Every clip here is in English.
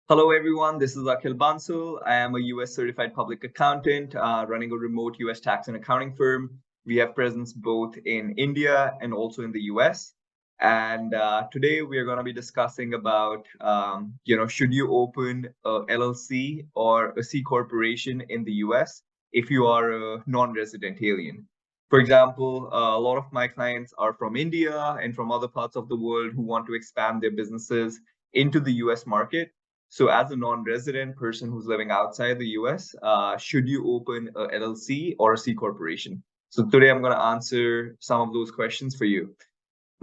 Hello, everyone. This is Akhil Bansal. I am a US certified public accountant running a remote US tax and accounting firm. We have presence both in India and also in the US. And today we are going to be discussing about, should you open a LLC or a C corporation in the US if you are a non-resident alien? For example, a lot of my clients are from India and from other parts of the world who want to expand their businesses into the US market. So, as a non-resident person who's living outside the US, should you open a LLC or a C corporation? So, today I'm going to answer some of those questions for you.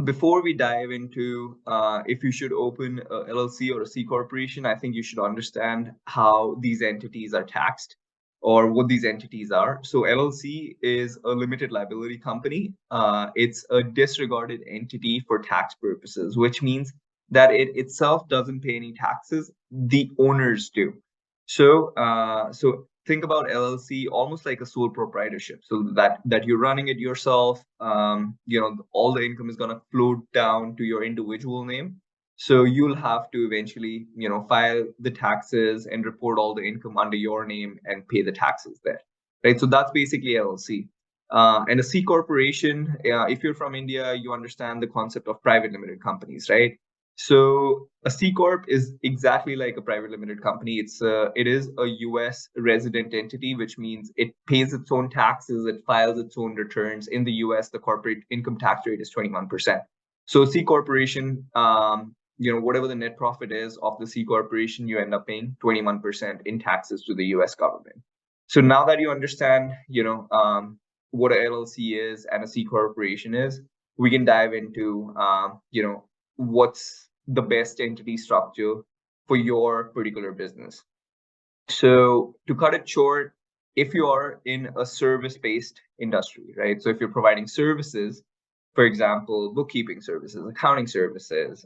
Before we dive into if you should open a LLC or a C corporation, I think you should understand how these entities are taxed or what these entities are. So, LLC is a limited liability company. It's a disregarded entity for tax purposes, which means that it itself doesn't pay any taxes. The owners do. So think about LLC almost like a sole proprietorship, so that you're running it yourself. All the income is going to flow down to your individual name. So you'll have to eventually, file the taxes and report all the income under your name and pay the taxes there, right? So that's basically LLC. And a C corporation, if you're from India, you understand the concept of private limited companies, right? So a C corp is exactly like a private limited company. It is a US resident entity, which means it pays its own taxes, it files its own returns. In the US, the corporate income tax rate is 21%. So C corporation, whatever the net profit is of the C corporation, you end up paying 21% in taxes to the US government. So now that you understand, what a LLC is and a C corporation is, we can dive into, what's the best entity structure for your particular business. So to cut it short, if you are in a service-based industry, right? So if you're providing services, for example, bookkeeping services, accounting services,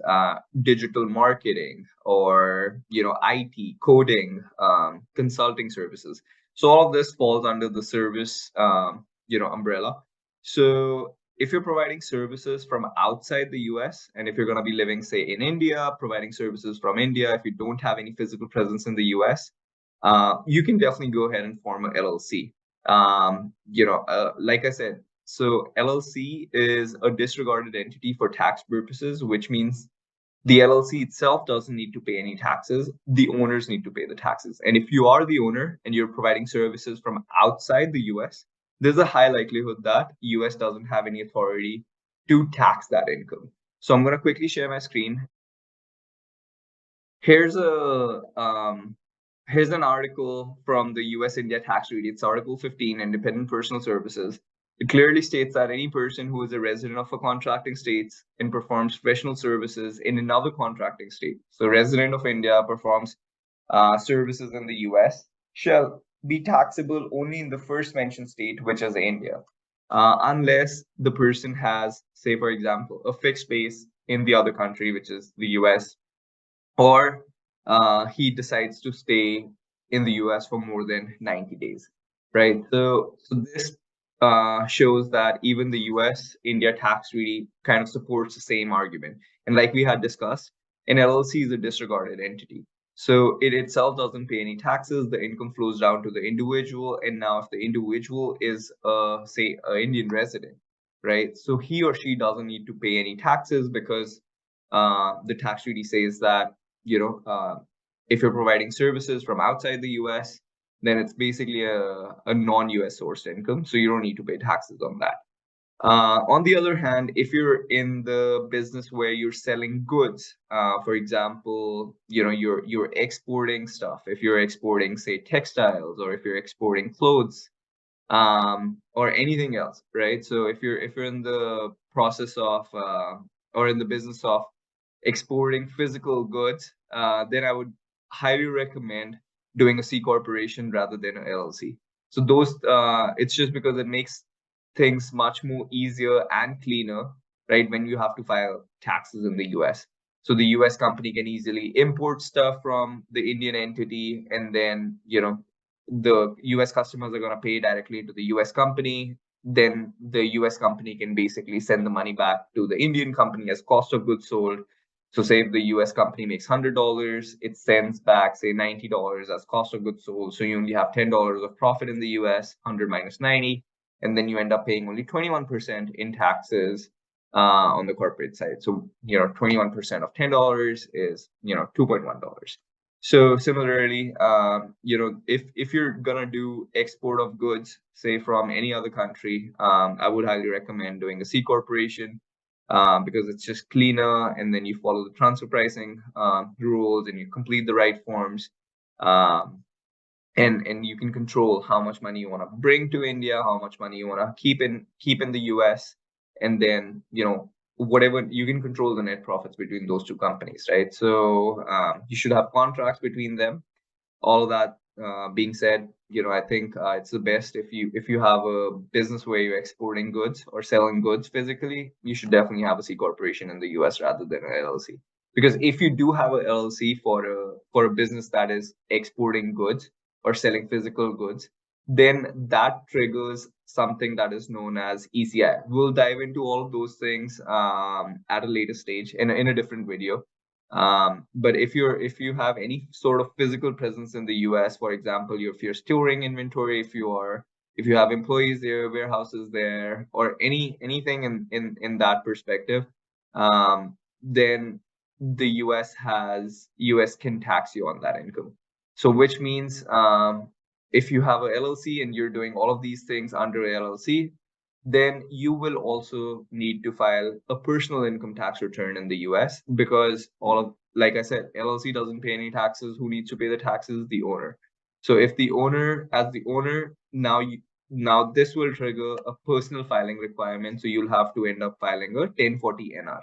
digital marketing, or IT, coding, consulting services. So all of this falls under the service, umbrella. So if you're providing services from outside the US, and if you're going to be living, say, in India, providing services from India, if you don't have any physical presence in the US, you can definitely go ahead and form a LLC. Like I said, so LLC is a disregarded entity for tax purposes, which means the LLC itself doesn't need to pay any taxes. The owners need to pay the taxes. And if you are the owner and you're providing services from outside the US, there's a high likelihood that US doesn't have any authority to tax that income. So I'm going to quickly share my screen. Here's a here's an article from the US India tax treaty. It's Article 15, Independent Personal Services. It clearly states that any person who is a resident of a contracting state and performs professional services in another contracting state, so resident of India performs services in the US, shall be taxable only in the first mentioned state, which is India, unless the person has, say, for example, a fixed base in the other country, which is the US, or he decides to stay in the US for more than 90 days, right? So this shows that even the US India tax treaty kind of supports the same argument. And like we had discussed, an LLC is a disregarded entity. So it itself doesn't pay any taxes. The income flows down to the individual. And now if the individual is, say, an Indian resident, right? So he or she doesn't need to pay any taxes because the tax treaty says that if you're providing services from outside the US, then it's basically a non-US sourced income, so you don't need to pay taxes on that. On the other hand, if you're in the business where you're selling goods, for example, you're exporting stuff. If you're exporting, say, textiles, or if you're exporting clothes, or anything else, right? So if you're in the process of or in the business of exporting physical goods, then I would highly recommend doing a C corporation rather than an LLC. So it's just because it makes things much more easier and cleaner, right? When you have to file taxes in the US. So the US company can easily import stuff from the Indian entity, and then, the US customers are going to pay directly to the US company. Then the US company can basically send the money back to the Indian company as cost of goods sold. So say if the US company makes $100, it sends back, say, $90 as cost of goods sold. So you only have $10 of profit in the US, 100 minus 90, and then you end up paying only 21% in taxes on the corporate side. So, 21% of $10 is, $2.1. So similarly, if you're gonna do export of goods, say from any other country, I would highly recommend doing a C corporation, because it's just cleaner, and then you follow the transfer pricing rules, and you complete the right forms, and you can control how much money you want to bring to India, how much money you want to keep in the US, and then whatever, you can control the net profits between those two companies, right? So you should have contracts between them. All of that being said, I think it's the best if you have a business where you're exporting goods or selling goods physically, you should definitely have a C corporation in the US rather than an LLC. Because if you do have a LLC for a business that is exporting goods or selling physical goods, then that triggers something that is known as ECI. We'll dive into all of those things at a later stage in a different video. But if you have any sort of physical presence in the US, for example, if you're storing inventory, if you have employees there, warehouses there, or anything in that perspective, then the US can tax you on that income. So which means if you have a LLC and you're doing all of these things under a LLC, then you will also need to file a personal income tax return in the US, because like I said, LLC doesn't pay any taxes. Who needs to pay the taxes? The owner. So if the owner, now this will trigger a personal filing requirement. So you'll have to end up filing a 1040 NR.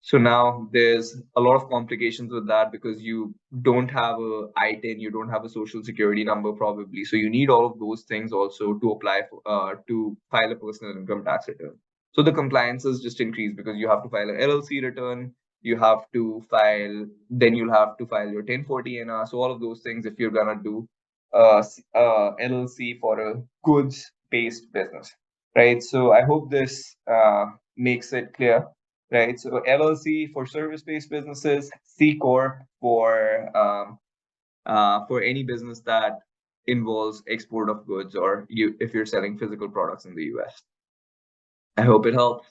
So now there's a lot of complications with that, because you don't have a ITIN, you don't have a social security number probably. So you need all of those things also to apply to file a personal income tax return. So the compliances just increase, because you have to file a LLC return, then you'll have to file your 1040 NR. So all of those things, if you're gonna do LLC for a goods-based business, right? So I hope this makes it clear. Right, so LLC for service-based businesses, C Corp for any business that involves export of goods, or if you're selling physical products in the US. I hope it helps.